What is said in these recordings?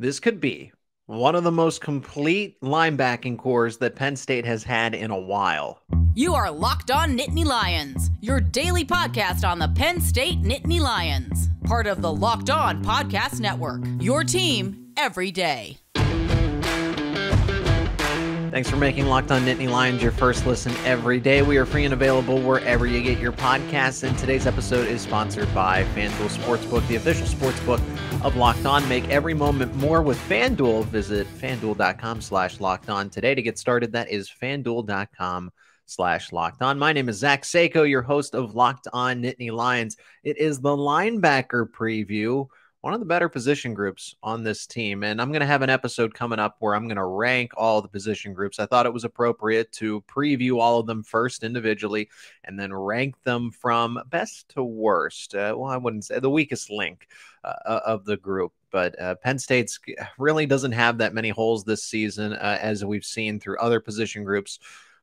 This could be one of the most complete linebacking cores that Penn State has had in a while. You are Locked On Nittany Lions, your daily podcast on the Penn State Nittany Lions. Part of the Locked On Podcast Network, your team every day. Thanks for making Locked On Nittany Lions your first listen every day. We are free and available wherever you get your podcasts, and today's episode is sponsored by FanDuel Sportsbook, the official sportsbook of Locked On. Make every moment more with FanDuel. Visit FanDuel.com/LockedOn today to get started. That is FanDuel.com/LockedOn. My name is Zach Seyko, your host of Locked On Nittany Lions. It is the linebacker preview, one of the better position groups on this team. And I'm going to have an episode coming up where I'm going to rank all the position groups. I thought it was appropriate to preview all of them first individually and then rank them from best to worst. Well, I wouldn't say the weakest link of the group. But Penn State's really doesn't have that many holes this season, as we've seen through other position groups.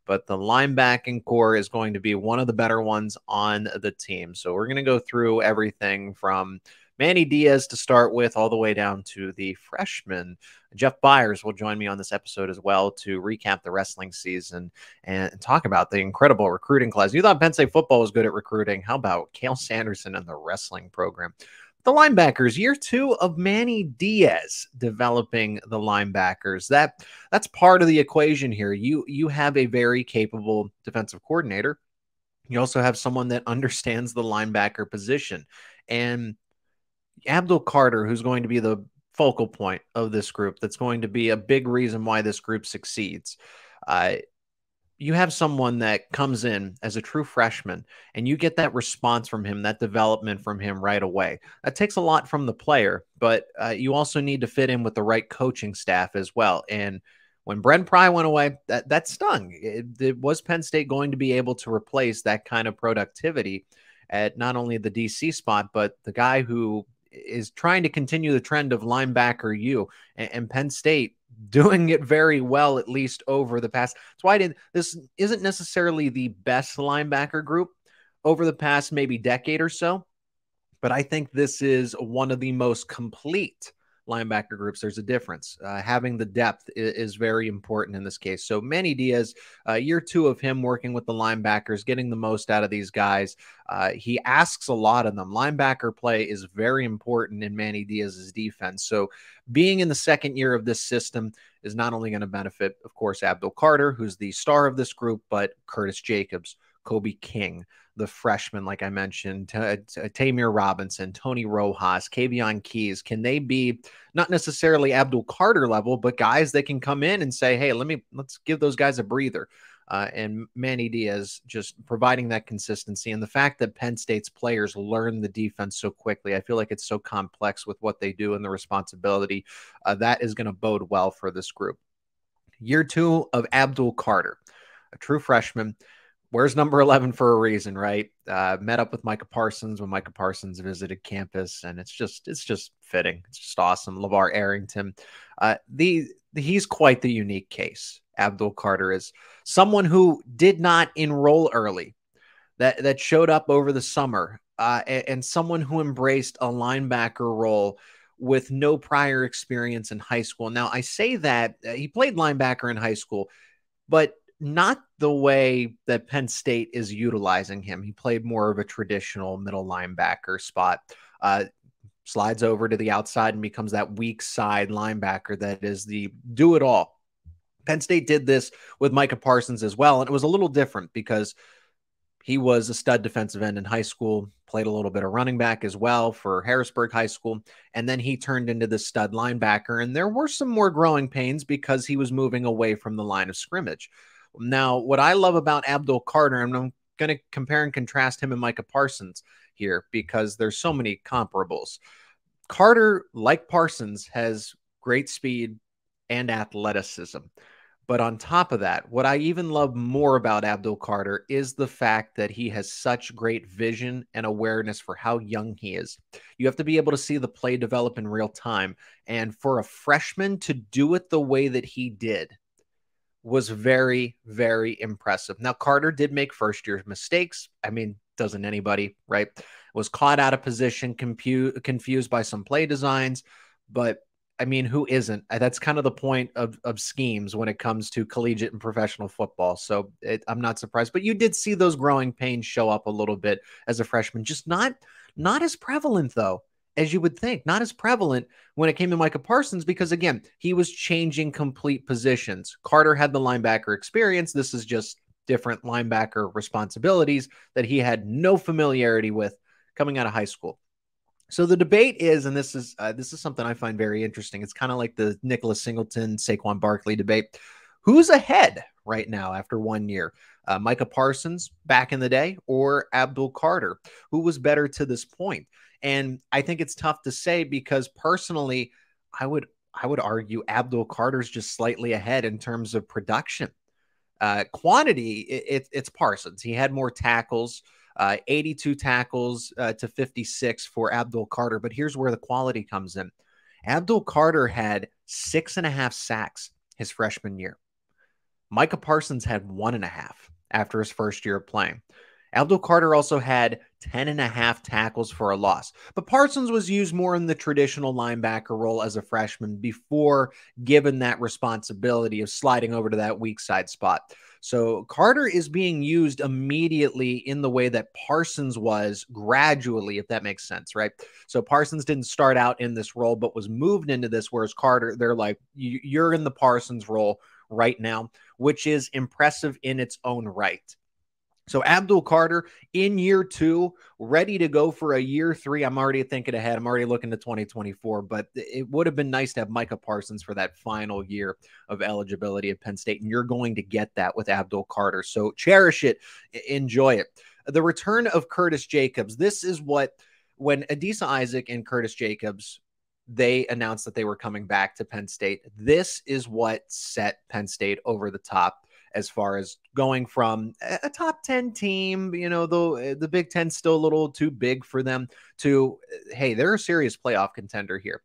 But the linebacking core is going to be one of the better ones on the team. So we're going to go through everything from Manny Diaz to start with, all the way down to the freshman. Jeff Byers will join me on this episode as well to recap the wrestling season and talk about the incredible recruiting class. You thought Penn State football was good at recruiting. How about Cael Sanderson and the wrestling program? The linebackers, year two of Manny Diaz developing the linebackers. That's part of the equation here. You have a very capable defensive coordinator. You also have someone that understands the linebacker position. And Abdul Carter, who's going to be the focal point of this group, that's going to be a big reason why this group succeeds. You have someone that comes in as a true freshman, and you get that response from him, that development from him right away. That takes a lot from the player, but you also need to fit in with the right coaching staff as well. And when Brent Pry went away, that stung. Was Penn State going to be able to replace that kind of productivity at not only the DC spot, but the guy who is trying to continue the trend of linebacker U, and Penn State doing it very well, at least over the past. That's why this isn't necessarily the best linebacker group over the past maybe decade or so, but I think this is one of the most complete linebacker groups. There's a difference. Having the depth is very important in this case. So Manny Diaz, year two of him working with the linebackers, getting the most out of these guys. He asks a lot of them. Linebacker play is very important in Manny Diaz's defense. So being in the second year of this system is not only going to benefit, of course, Abdul Carter, who's the star of this group, but Curtis Jacobs, Kobe King, the freshman, like I mentioned, Tamir Robinson, Tony Rojas, Kavion Keys. Can they be not necessarily Abdul Carter level, but guys that can come in and say, hey, let's give those guys a breather. And Manny Diaz just providing that consistency. And the fact that Penn State's players learn the defense so quickly, I feel like it's so complex with what they do and the responsibility, that is going to bode well for this group. Year two of Abdul Carter, a true freshman. Wears number 11 for a reason, right? Met up with Micah Parsons when Micah Parsons visited campus, and it's just fitting. It's just awesome. LeVar Arrington. He's quite the unique case. Abdul Carter is someone who did not enroll early, that showed up over the summer, and someone who embraced a linebacker role with no prior experience in high school. Now, I say that he played linebacker in high school, but not the way that Penn State is utilizing him. He played more of a traditional middle linebacker spot, slides over to the outside and becomes that weak side linebacker that is the do-it-all. Penn State did this with Micah Parsons as well, and it was a little different because he was a stud defensive end in high school, played a little bit of running back as well for Harrisburg High School, and then he turned into the stud linebacker, and there were some more growing pains because he was moving away from the line of scrimmage. Now, what I love about Abdul Carter, and I'm going to compare and contrast him and Micah Parsons here because there's so many comparables. Carter, like Parsons, has great speed and athleticism. But on top of that, what I even love more about Abdul Carter is the fact that he has such great vision and awareness for how young he is. You have to be able to see the play develop in real time. And for a freshman to do it the way that he did was very, very impressive. Now, Carter did make first-year mistakes. I mean, doesn't anybody, right? Was caught out of position, confused by some play designs. But I mean, who isn't? That's kind of the point of schemes when it comes to collegiate and professional football. So I'm not surprised. But you did see those growing pains show up a little bit as a freshman. Just not as prevalent, though, as you would think. Not as prevalent when it came to Micah Parsons because, again, he was changing complete positions. Carter had the linebacker experience. This is just different linebacker responsibilities that he had no familiarity with coming out of high school. So the debate is, and this is something I find very interesting. It's kind of like the Nicholas Singleton, Saquon Barkley debate. Who's ahead right now after 1 year? Micah Parsons back in the day or Abdul Carter? Who was better to this point? And I think it's tough to say because personally, I would argue Abdul Carter's just slightly ahead in terms of production. Quantity, it's Parsons. He had more tackles. 82 tackles to 56 for Abdul Carter. But here's where the quality comes in. Abdul Carter had 6.5 sacks his freshman year. Micah Parsons had 1.5 after his first year of playing. Abdul Carter also had 10.5 tackles for a loss. But Parsons was used more in the traditional linebacker role as a freshman before given that responsibility of sliding over to that weak side spot. So Carter is being used immediately in the way that Parsons was gradually, if that makes sense, right? So Parsons didn't start out in this role, but was moved into this, whereas Carter, they're like, you're in the Parsons role right now, which is impressive in its own right. So Abdul Carter in year 2, ready to go for a year 3. I'm already thinking ahead. I'm already looking to 2024, but it would have been nice to have Micah Parsons for that final year of eligibility at Penn State. And you're going to get that with Abdul Carter. So cherish it. Enjoy it. The return of Curtis Jacobs. This is what, when Adisa Isaac and Curtis Jacobs, they announced that they were coming back to Penn State. This is what set Penn State over the top as far as going from a top 10 team, the Big Ten still a little too big for them, to, hey, they're a serious playoff contender here.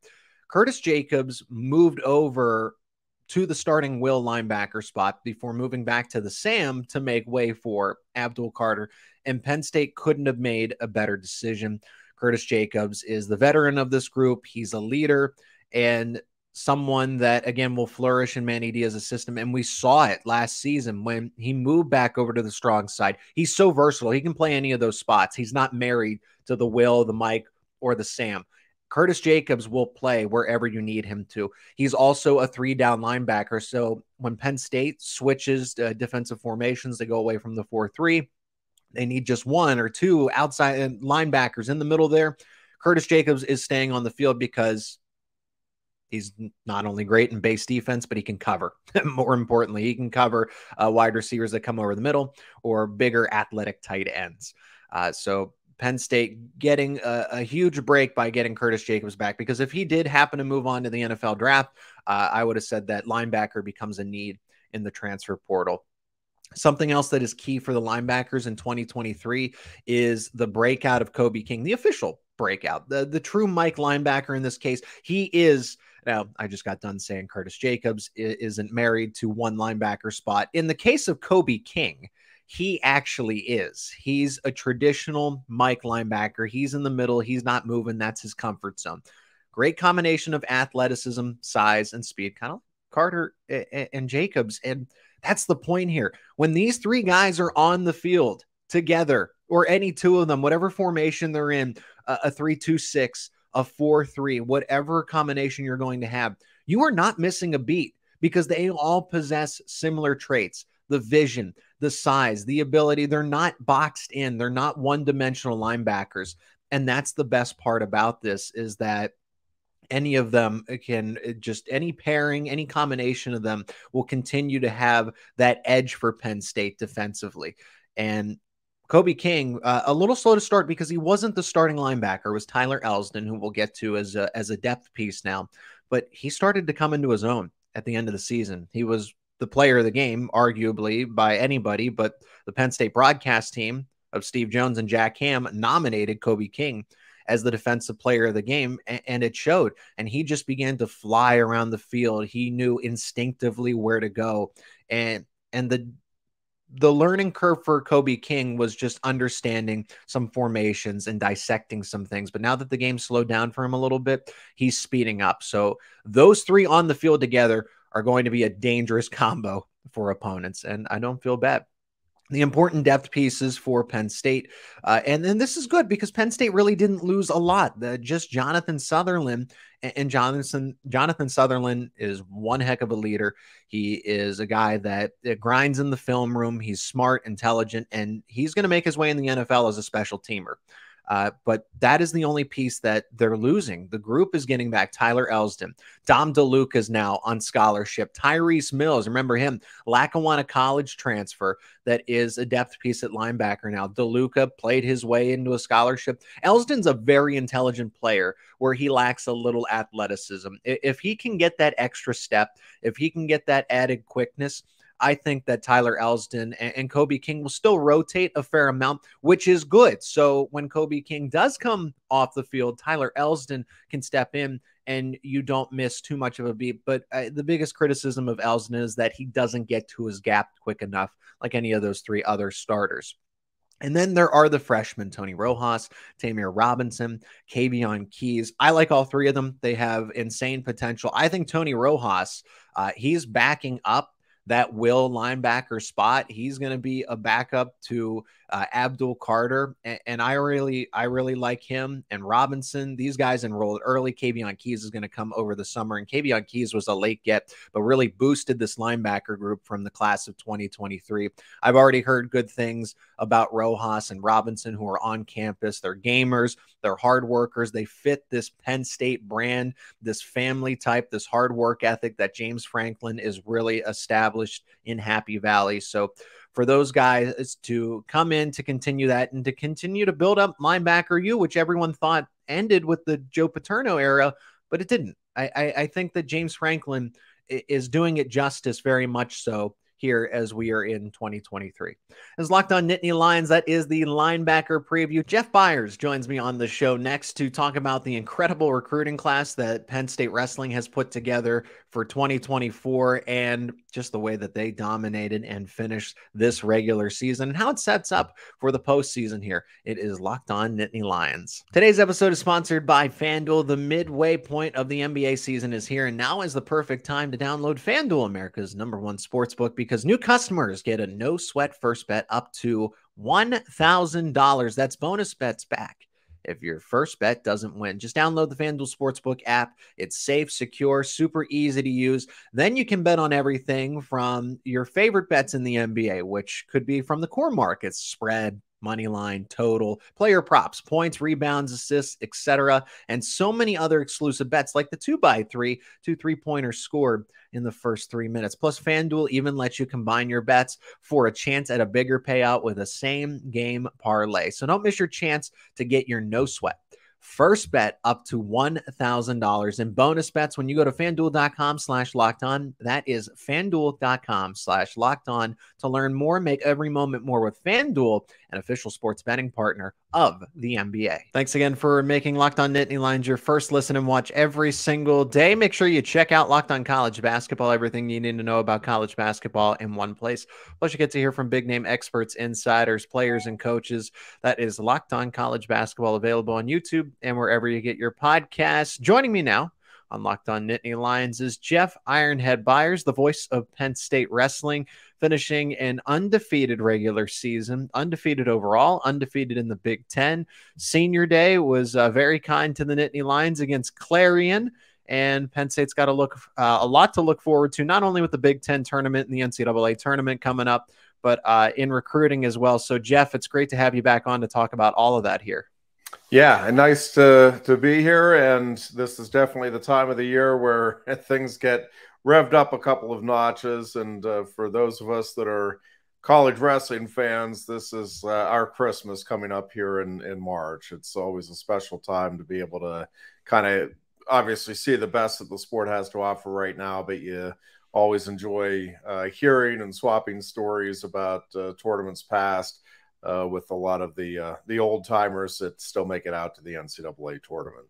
Curtis Jacobs moved over to the starting will linebacker spot before moving back to the Sam to make way for Abdul Carter, and Penn State couldn't have made a better decision. Curtis Jacobs is the veteran of this group. He's a leader and someone that, again, will flourish in Manny Diaz's system. And we saw it last season when he moved back over to the strong side. He's so versatile. He can play any of those spots. He's not married to the Will, the Mike, or the Sam. Curtis Jacobs will play wherever you need him to. He's also a 3-down linebacker. So when Penn State switches defensive formations, they go away from the 4-3. They need just 1 or 2 outside linebackers in the middle there. Curtis Jacobs is staying on the field because he's not only great in base defense, but he can cover. More importantly, he can cover wide receivers that come over the middle or bigger athletic tight ends. So Penn State getting a huge break by getting Curtis Jacobs back, because if he did happen to move on to the NFL draft, I would have said that linebacker becomes a need in the transfer portal. Something else that is key for the linebackers in 2023 is the breakout of Kobe King, the official breakout, the true Mike linebacker in this case. He is, now I just got done saying Curtis Jacobs isn't married to one linebacker spot. In the case of Kobe King, he actually is. He's a traditional Mike linebacker. He's in the middle. He's not moving. That's his comfort zone. Great combination of athleticism, size, and speed, kind of Carter and Jacobs. And that's the point here. When these 3 guys are on the field together, or any 2 of them, whatever formation they're in, a 3-2-6, a 4-3, whatever combination you're going to have, you are not missing a beat because they all possess similar traits: the vision, the size, the ability. They're not boxed in. They're not one-dimensional linebackers. And that's the best part about this, is that any of them can just, any pairing, any combination of them will continue to have that edge for Penn State defensively. And Kobe King, a little slow to start because he wasn't the starting linebacker. It was Tyler Elsdon, who we'll get to as a depth piece now. But he started to come into his own at the end of the season. He was the player of the game, arguably, by anybody, but the Penn State broadcast team of Steve Jones and Jack Ham nominated Kobe King as the defensive player of the game, and it showed. And he just began to fly around the field. He knew instinctively where to go. And the learning curve for Kobe King was just understanding some formations and dissecting some things. But now that the game slowed down for him a little bit, he's speeding up. So those three on the field together are going to be a dangerous combo for opponents. And I don't feel bad. The important depth pieces for Penn State. And then this is good because Penn State really didn't lose a lot. Just Jonathan Sutherland, and Jonathan Sutherland is one heck of a leader. He is a guy that grinds in the film room. He's smart, intelligent, and he's going to make his way in the NFL as a special teamer. But that is the only piece that they're losing. The group is getting back Tyler Elsdon. Dom DeLuca is now on scholarship. Tyrese Mills, remember him, Lackawanna College transfer that is a depth piece at linebacker now. DeLuca played his way into a scholarship. Elsdon's a very intelligent player where he lacks a little athleticism. If he can get that extra step, if he can get that added quickness, I think that Tyler Elsdon and Kobe King will still rotate a fair amount, which is good. So when Kobe King does come off the field, Tyler Elsdon can step in and you don't miss too much of a beat. But the biggest criticism of Elsdon is that he doesn't get to his gap quick enough like any of those three other starters. And then there are the freshmen, Tony Rojas, Tamir Robinson, Kavion Keys. I like all three of them. They have insane potential. I think Tony Rojas, he's backing up that will linebacker spot. He's going to be a backup to Abdul Carter. And I really like him and Robinson. These guys enrolled early. Kavion Keys is going to come over the summer. And Kavion Keys was a late get, but really boosted this linebacker group from the class of 2023. I've already heard good things about Rojas and Robinson who are on campus. They're gamers. They're hard workers. They fit this Penn State brand, this family type, this hard work ethic that James Franklin is really established in Happy Valley. So for those guys to come in to continue that and to continue to build up linebacker U, which everyone thought ended with the Joe Paterno era, but it didn't. I think that James Franklin is doing it justice very much so here as we are in 2023. As Locked On Nittany Lions, that is the linebacker preview. Jeff Byers joins me on the show next to talk about the incredible recruiting class that Penn State Wrestling has put together for 2024 and just the way that they dominated and finished this regular season and how it sets up for the postseason here. It is Locked On Nittany Lions. Today's episode is sponsored by FanDuel. The midway point of the NBA season is here, and now is the perfect time to download FanDuel, America's #1 sportsbook, because new customers get a no-sweat first bet up to $1,000. That's bonus bets back if your first bet doesn't win. Just download the FanDuel Sportsbook app. It's safe, secure, super easy to use. Then you can bet on everything from your favorite bets in the NBA, which could be from the core markets, spread, money line, total, player props, points, rebounds, assists, etc. And so many other exclusive bets like the 2x3, 2 3-pointers scored in the first 3 minutes. Plus, FanDuel even lets you combine your bets for a chance at a bigger payout with a same game parlay. So don't miss your chance to get your no sweat first bet up to $1,000 in bonus bets when you go to FanDuel.com/lockedon. That is FanDuel.com/lockedon to learn more. Make every moment more with FanDuel, an official sports betting partner of the NBA. Thanks again for making Locked On Nittany Lions your first listen and watch every single day. Make sure you check out Locked On College Basketball, everything you need to know about college basketball in one place. Plus, you get to hear from big name experts, insiders, players, and coaches. That is Locked On College Basketball, available on YouTube and wherever you get your podcasts. Joining me now on Locked On Nittany Lions is Jeff Ironhead Byers, the voice of Penn State Wrestling, finishing an undefeated regular season, undefeated overall, undefeated in the Big Ten. Senior Day was very kind to the Nittany Lions against Clarion, and Penn State's got a lot to look forward to, not only with the Big Ten tournament and the NCAA tournament coming up, but in recruiting as well. So, Jeff, it's great to have you back on to talk about all of that here. Yeah, and nice to be here, and this is definitely the time of the year where things get revved up a couple of notches, and for those of us that are college wrestling fans, this is our Christmas coming up here in March. It's always a special time to be able to kind of obviously see the best that the sport has to offer right now, but you always enjoy hearing and swapping stories about tournaments past, with a lot of the old timers that still make it out to the NCAA tournament.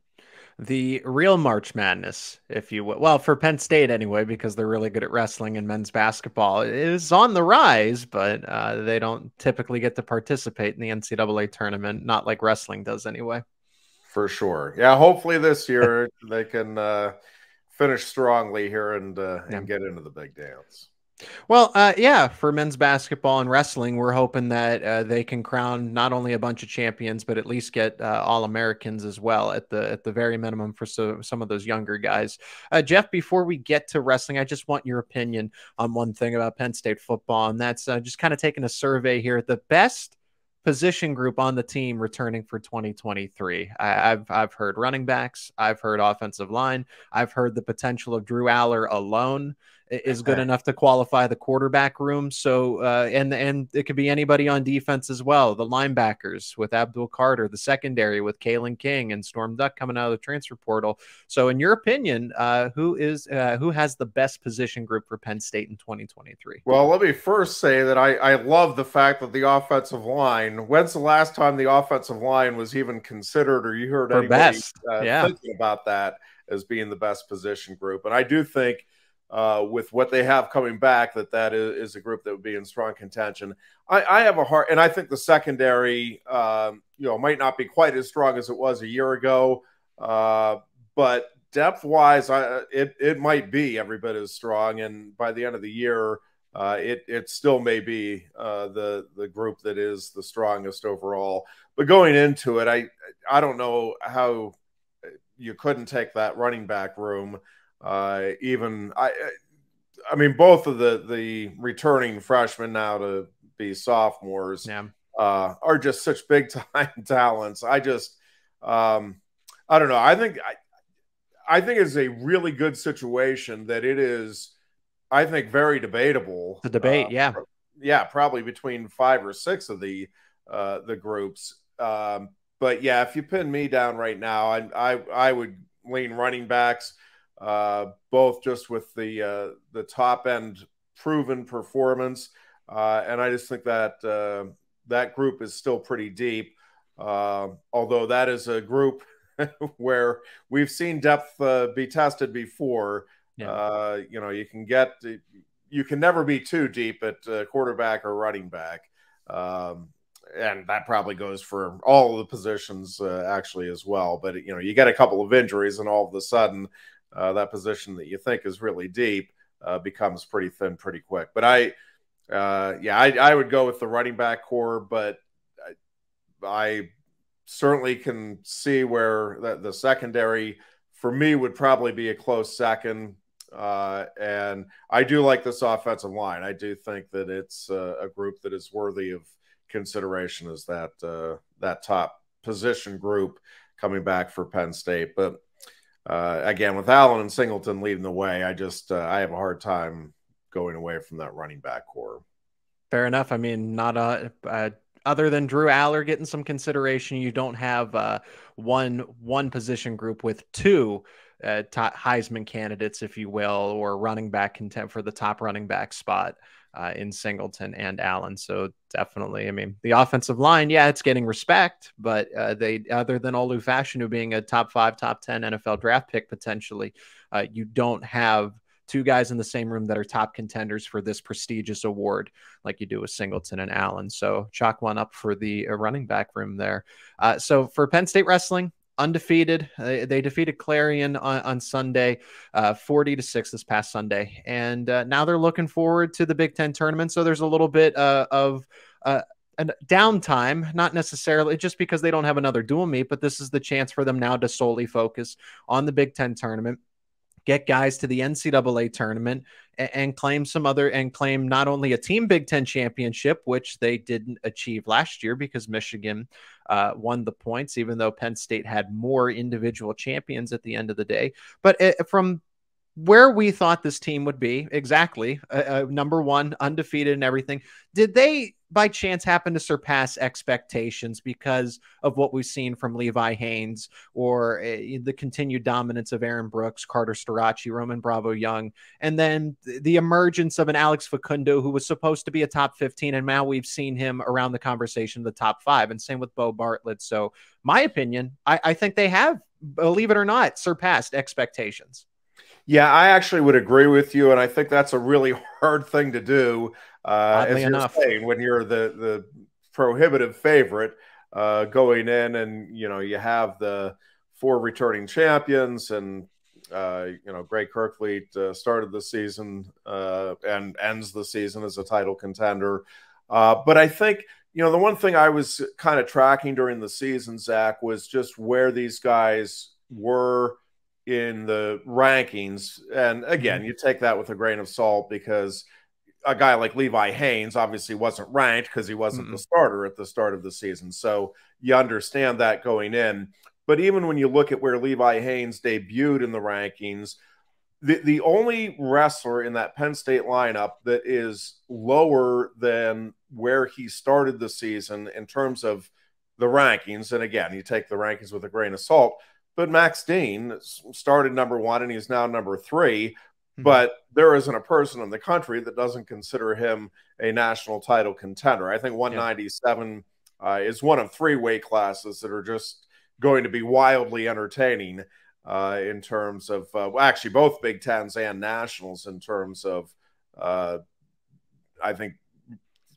the real March Madness, if you will. Well, for Penn State anyway, because they're really good at wrestling and men's basketball, it is on the rise, but they don't typically get to participate in the NCAA tournament, not like wrestling does anyway. For sure. Yeah, hopefully this year they can finish strongly here and get into the big dance. Well, yeah, for men's basketball and wrestling, we're hoping that they can crown not only a bunch of champions, but at least get All-Americans as well at the very minimum for some of those younger guys. Jeff, before we get to wrestling, I just want your opinion on one thing about Penn State football, and that's just kind of taking a survey here. The best position group on the team returning for 2023. I've heard running backs. I've heard offensive line. I've heard the potential of Drew Aller alone is good enough to qualify the quarterback room. So, and it could be anybody on defense as well. The linebackers with Abdul Carter, the secondary with Kalen King and Storm Duck coming out of the transfer portal. So in your opinion, who has the best position group for Penn State in 2023? Well, let me first say that I love the fact that the offensive line, when's the last time the offensive line was even considered, or you heard anybody thinking about that as being the best position group? And I do think with what they have coming back, that is a group that would be in strong contention. I have a heart, and I think the secondary, might not be quite as strong as it was a year ago, but depth-wise, it might be every bit as strong. And by the end of the year, it still may be the group that is the strongest overall. But going into it, I don't know how you couldn't take that running back room. I mean, both of the returning freshmen now to be sophomores are just such big time talents. I don't know. I think it's a really good situation that it is, I think, very debatable. The debate, probably between 5 or 6 of the groups. But yeah, if you pin me down right now, I would lean running backs. Both just with the top end proven performance, and I just think that that group is still pretty deep. Although that is a group where we've seen depth be tested before. You can never be too deep at quarterback or running back, and that probably goes for all of the positions actually as well. But you get a couple of injuries, and all of a sudden, that position that you think is really deep becomes pretty thin pretty quick. But I would go with the running back core, but I certainly can see where the secondary for me would probably be a close second. And I do like this offensive line. I do think that it's a group that is worthy of consideration as that top position group coming back for Penn State. But again, with Allen and Singleton leading the way, I have a hard time going away from that running back core. Fair enough. I mean, not other than Drew Aller getting some consideration, you don't have one position group with 2 Heisman candidates, if you will, or running back content for the top running back spot in Singleton and Allen. So definitely, I mean, the offensive line, it's getting respect, but they, other than Olu Fashanu being a top 5, top 10 NFL draft pick potentially, you don't have 2 guys in the same room that are top contenders for this prestigious award like you do with Singleton and Allen. So chalk one up for the running back room there. So for Penn State wrestling, undefeated. They defeated Clarion on Sunday, 40-6 this past Sunday. And now they're looking forward to the Big Ten tournament. So there's a little bit of a downtime, not necessarily just because they don't have another dual meet, but this is the chance for them now to solely focus on the Big Ten tournament, get guys to the NCAA tournament, and claim not only a team Big Ten championship, which they didn't achieve last year because Michigan won the points, even though Penn State had more individual champions at the end of the day. But from where we thought this team would be, exactly, number 1, undefeated and everything, did they by chance happen to surpass expectations because of what we've seen from Levi Haynes or the continued dominance of Aaron Brooks, Carter Starachi, Roman Bravo Young, and then the emergence of an Alex Facundo who was supposed to be a top 15, and now we've seen him around the conversation of the top 5, and same with Bo Bartlett. So my opinion, I think they have believe it or not, surpassed expectations. Yeah, I actually would agree with you, and I think that's a really hard thing to do, Oddly as you're enough, saying, when you're the prohibitive favorite going in, and you have the 4 returning champions, and Greg Kirkfleet started the season and ends the season as a title contender. But I think the one thing I was kind of tracking during the season, Zach, was just where these guys were in the rankings. And again, you take that with a grain of salt, because a guy like Levi Haynes obviously wasn't ranked because he wasn't the starter at the start of the season. So you understand that going in. But even when you look at where Levi Haynes debuted in the rankings, the only wrestler in that Penn State lineup that is lower than where he started the season in terms of the rankings, and again, you take the rankings with a grain of salt, but Max Dean started number 1 and he's now number 3. But there isn't a person in the country that doesn't consider him a national title contender. I think 197 is one of 3 weight classes that are just going to be wildly entertaining in terms of actually both Big Tens and nationals, in terms of I think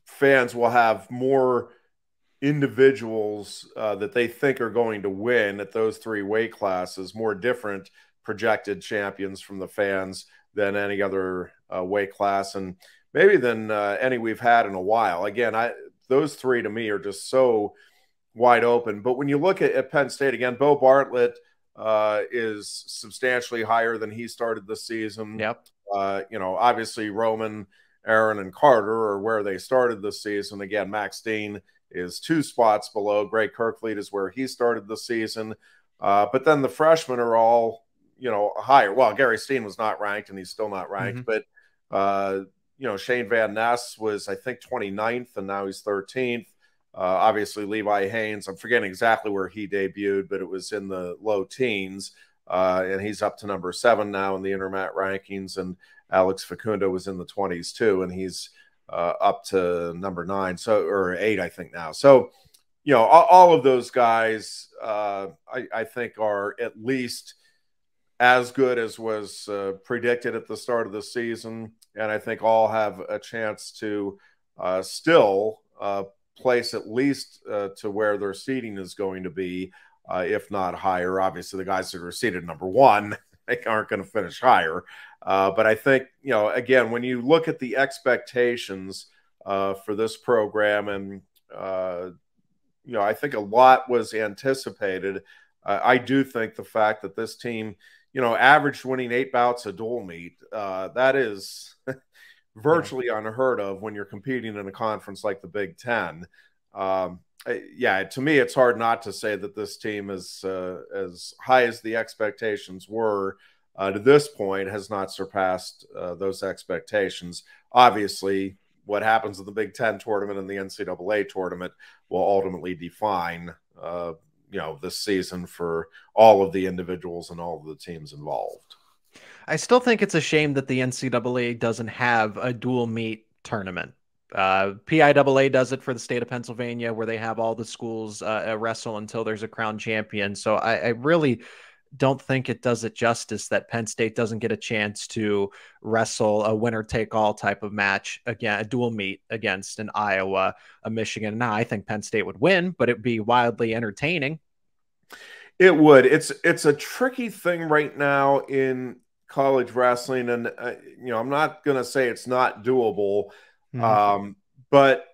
fans will have more individuals that they think are going to win at those 3 weight classes, more different projected champions from the fans than any other weight class, and maybe than any we've had in a while. Again, those 3 to me are just so wide open. But when you look at Penn State, again, Bo Bartlett is substantially higher than he started the season. Yep. Obviously Roman, Aaron, and Carter are where they started the season. Again, Max Dean is 2 spots below. Greg Kirkfleet is where he started the season. But then the freshmen are all higher. Well, Gary Steen was not ranked, and he's still not ranked. But, Shane Van Ness was, I think, 29th, and now he's 13th. Obviously, Levi Haynes, I'm forgetting exactly where he debuted, but it was in the low teens. And he's up to number 7 now in the Intermat rankings. And Alex Facundo was in the 20s, too, and he's up to number 9, or 8, I think, now. So, all of those guys, I think, are at least as good as was predicted at the start of the season. And I think all have a chance to still place at least to where their seeding is going to be, if not higher. Obviously, the guys that are seeded number 1, they aren't going to finish higher. But I think, again, when you look at the expectations for this program, and, I think a lot was anticipated. I do think the fact that this team, averaged winning 8 bouts of dual meet, that is virtually unheard of when you're competing in a conference like the Big Ten. To me, it's hard not to say that this team is as high as the expectations were to this point, has not surpassed those expectations. Obviously, what happens in the Big Ten tournament and the NCAA tournament will ultimately define this season for all of the individuals and all of the teams involved. I still think it's a shame that the NCAA doesn't have a dual meet tournament. PIAA does it for the state of Pennsylvania, where they have all the schools wrestle until there's a crown champion. So I really don't think it does it justice that Penn State doesn't get a chance to wrestle a winner-take-all type of match, again, a dual meet against an Iowa, a Michigan. Now, I think Penn State would win, but it'd be wildly entertaining. It would. It's a tricky thing right now in college wrestling, and I'm not going to say it's not doable, but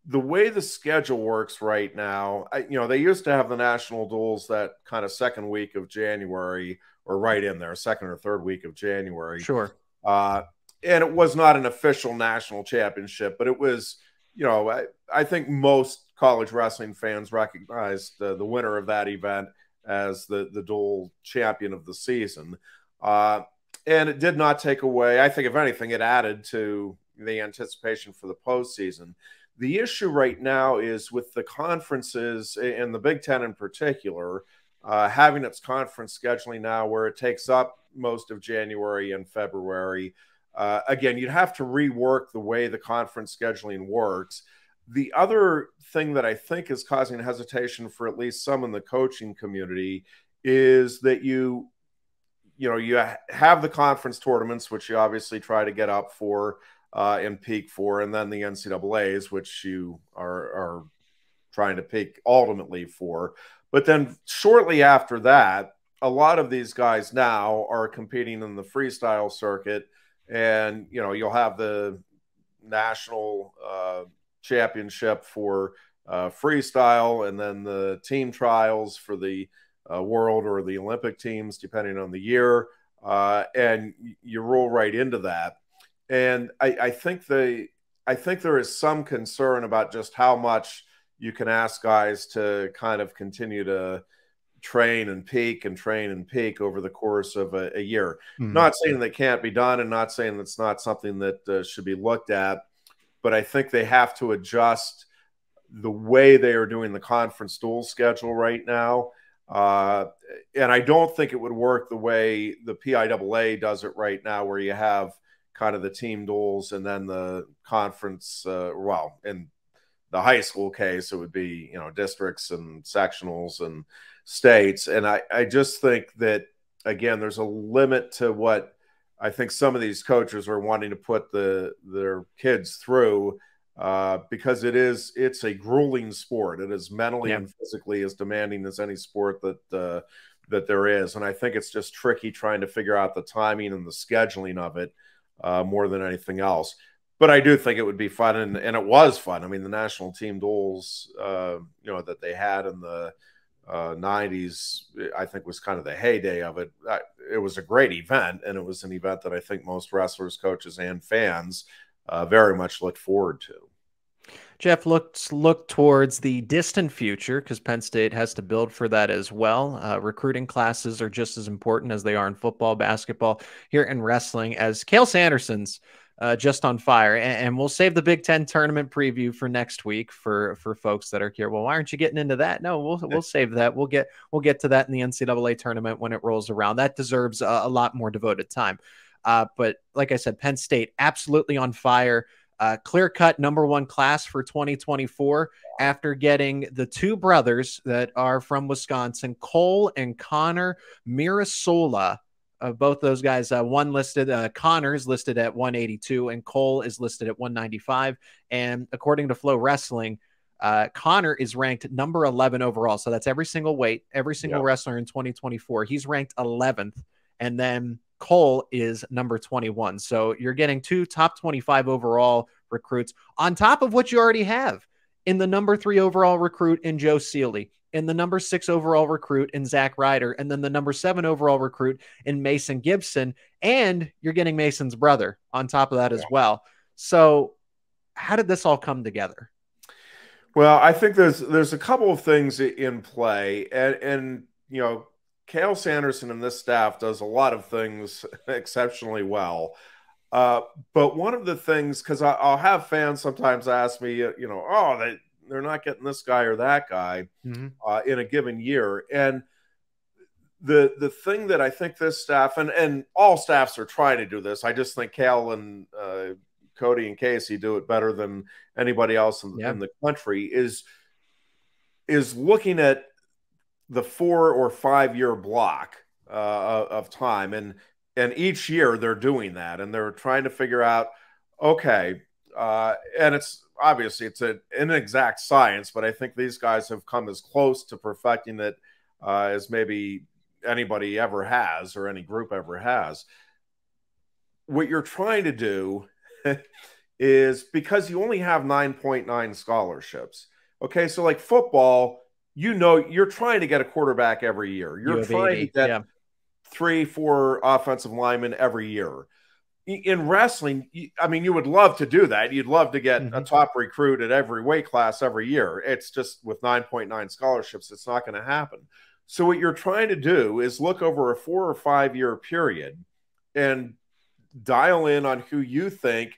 the way the schedule works right now, they used to have the national duels that kind of second week of January, or right in there, second or third week of January. Sure. And it was not an official national championship, but it was, I think most college wrestling fans recognized the winner of that event as the dual champion of the season. And it did not take away. I think, if anything, it added to the anticipation for the postseason. The issue right now is with the conferences, and the Big Ten in particular, having its conference scheduling now where it takes up most of January and February. Again, you'd have to rework the way the conference scheduling works. The other thing that I think is causing hesitation for at least some in the coaching community is that you have the conference tournaments, which you obviously try to get up for and peak for, and then the NCAAs, which you are trying to peak ultimately for. But then shortly after that, a lot of these guys now are competing in the freestyle circuit, and you'll have the national championship for freestyle, and then the team trials for the world or the Olympic teams, depending on the year, and you roll right into that. And I think there is some concern about just how much you can ask guys to kind of continue to train and peak over the course of a year. Mm-hmm. Not saying that can't be done, and not saying that's not something that should be looked at, but I think they have to adjust the way they are doing the conference dual schedule right now. And I don't think it would work the way the PIAA does it right now, where you have kind of the team duels and then the conference, in the high school case, it would be, districts and sectionals and states. And I just think that, again, there's a limit to what I think some of these coaches are wanting to put their kids through, because it's a grueling sport. It is mentally and physically as demanding as any sport that there is. And I think it's just tricky trying to figure out the timing and the scheduling of it more than anything else. But I do think it would be fun, and it was fun. I mean, the national team duels, that they had in the 90s, I think was kind of the heyday of it. It was a great event, and it was an event that I think most wrestlers, coaches, and fans very much looked forward to. Jeff, look towards the distant future, because Penn State has to build for that as well. Recruiting classes are just as important as they are in football, basketball, here in wrestling, as Cael Sanderson's just on fire. And we'll save the Big Ten tournament preview for next week for folks that are here. Well, why aren't you getting into that? No, we'll save that. We'll get to that in the NCAA tournament when it rolls around. That deserves a lot more devoted time. But like I said, Penn State absolutely on fire. Clear-cut #1 class for 2024 after getting the two brothers that are from Wisconsin, Cole and Connor Mirasola. Both those guys, one listed, Connor's listed at 182 and Cole is listed at 195. And according to Flow Wrestling, Connor is ranked number 11 overall. So that's every single weight, every single wrestler in 2024. He's ranked 11th. And then Cole is number 21. So you're getting two top 25 overall recruits on top of what you already have in the number 3 overall recruit in Joe Seeley, in the number 6 overall recruit in Zach Ryder, and then the number 7 overall recruit in Mason Gibson. And you're getting Mason's brother on top of that as well. So how did this all come together? Well, I think there's a couple of things in play, and Cael Sanderson and this staff does a lot of things exceptionally well. But one of the things, because I'll have fans sometimes ask me, they're not getting this guy or that guy in a given year. And the thing that I think this staff, and all staffs are trying to do this, I just think Cael and Cody and Casey do it better than anybody else in the country, is looking at the 4 or 5 year block of time. And each year they're doing that, and they're trying to figure out, okay, and it's obviously it's an inexact science, but I think these guys have come as close to perfecting it as maybe anybody ever has, or any group ever has. What you're trying to do is, because you only have 9.9 scholarships. Okay, so like football, you're trying to get a quarterback every year. You're trying to get 3-4 offensive linemen every year. In wrestling, you would love to do that. You'd love to get a top recruit at every weight class every year. It's just with 9.9 scholarships, it's not going to happen. So what you're trying to do is look over a 4 or 5 year period and dial in on who you think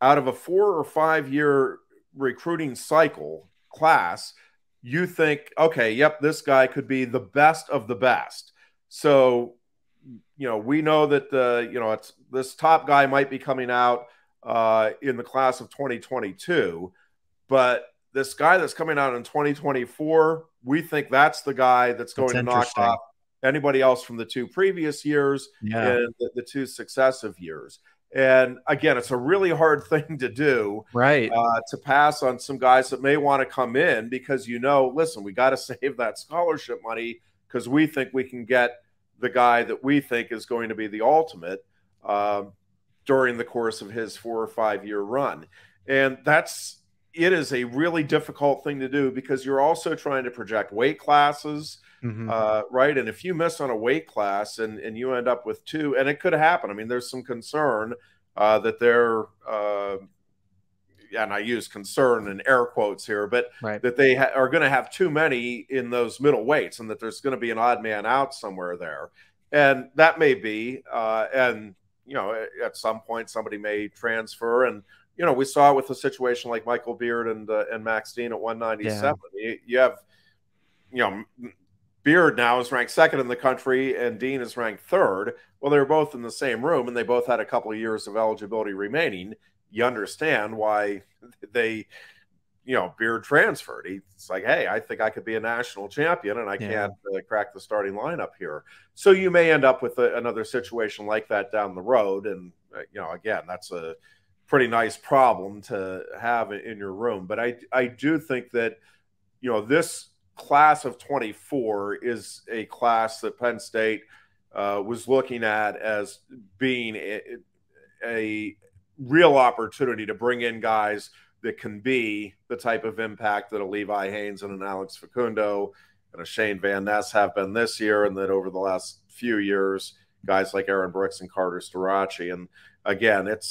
out of a 4 or 5 year recruiting cycle class, you think, okay, yep, this guy could be the best of the best. So, we know that, it's this top guy might be coming out in the class of 2022, but this guy that's coming out in 2024, we think that's the guy that's going to knock off anybody else from the 2 previous years and the 2 successive years. And again, it's a really hard thing to do, right? To pass on some guys that may want to come in because, listen, we got to save that scholarship money because we think we can get the guy that we think is going to be the ultimate during the course of his 4 or 5 year run. And it is a really difficult thing to do because you're also trying to project weight classes. Right. And if you miss on a weight class and you end up with 2, and it could happen. I mean, there's some concern that they're, and I use concern in air quotes here, but that they are going to have too many in those middle weights and that there's going to be an odd man out somewhere there. And that may be, and, at some point somebody may transfer. And, we saw it with a situation like Michael Beard and Max Dean at 197. You have, Beard now is ranked 2nd in the country and Dean is ranked 3rd. Well, they were both in the same room and they both had a couple of years of eligibility remaining. You understand why they, Beard transferred. He's like, hey, I think I could be a national champion and I can't crack the starting lineup here. So you may end up with another situation like that down the road. And, again, that's a pretty nice problem to have in your room. But I do think that, this class of 24 is a class that Penn State was looking at as being a real opportunity to bring in guys that can be the type of impact that a Levi Haynes and an Alex Facundo and a Shane Van Ness have been this year, and that over the last few years, guys like Aaron Brooks and Carter Starace. And again, it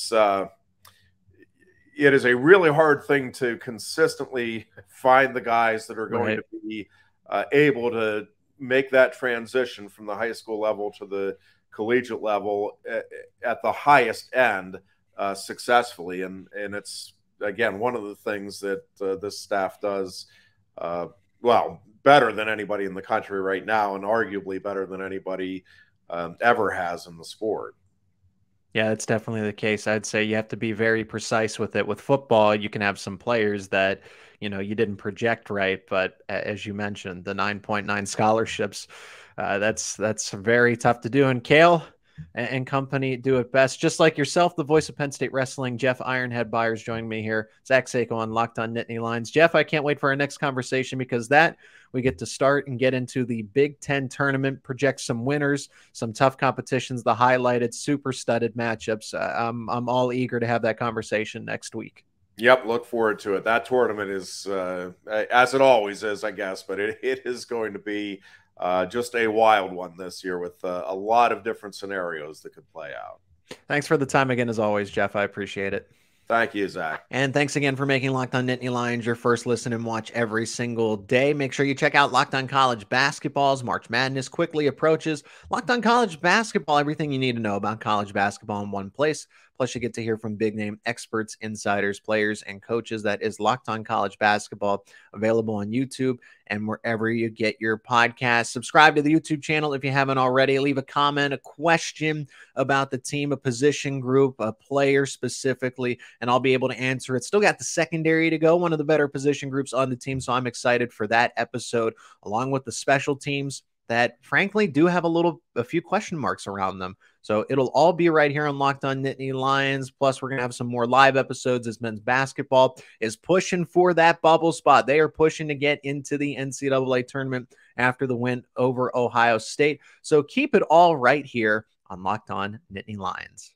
is a really hard thing to consistently find the guys that are going to be able to make that transition from the high school level to the collegiate level at the highest end successfully. And it's, again, one of the things that this staff does, better than anybody in the country right now, and arguably better than anybody ever has in the sport. Yeah, that's definitely the case. I'd say you have to be very precise with it. With football, you can have some players that, you didn't project right. But as you mentioned, the 9.9 scholarships, that's very tough to do. And Cael and company do it best. Just like yourself, the voice of Penn State wrestling, Jeff Ironhead Byers joining me here. Zach Seyko on Locked On Nittany Lions. Jeff, I can't wait for our next conversation because we get to start and get into the Big Ten tournament, project some winners, some tough competitions, the highlighted, super studded matchups. I'm all eager to have that conversation next week. Yep, look forward to it. That tournament is, as it always is, I guess, but it is going to be just a wild one this year with a lot of different scenarios that could play out. Thanks for the time again, as always, Jeff. I appreciate it. Thank you, Zach. And thanks again for making Locked On Nittany Lions your first listen and watch every single day. Make sure you check out Locked On College Basketball as March Madness quickly approaches. Locked On College Basketball, everything you need to know about college basketball in one place. Plus, you get to hear from big-name experts, insiders, players, and coaches. That is Locked On College Basketball, available on YouTube and wherever you get your podcasts. Subscribe to the YouTube channel if you haven't already. Leave a comment, a question about the team, a position group, a player specifically, and I'll be able to answer it. Still got the secondary to go, one of the better position groups on the team, so I'm excited for that episode, along with the special teams that frankly do have a few question marks around them. So it'll all be right here on Locked On Nittany Lions. Plus, we're going to have some more live episodes as men's basketball is pushing for that bubble spot. They are pushing to get into the NCAA tournament after the win over Ohio State. So keep it all right here on Locked On Nittany Lions.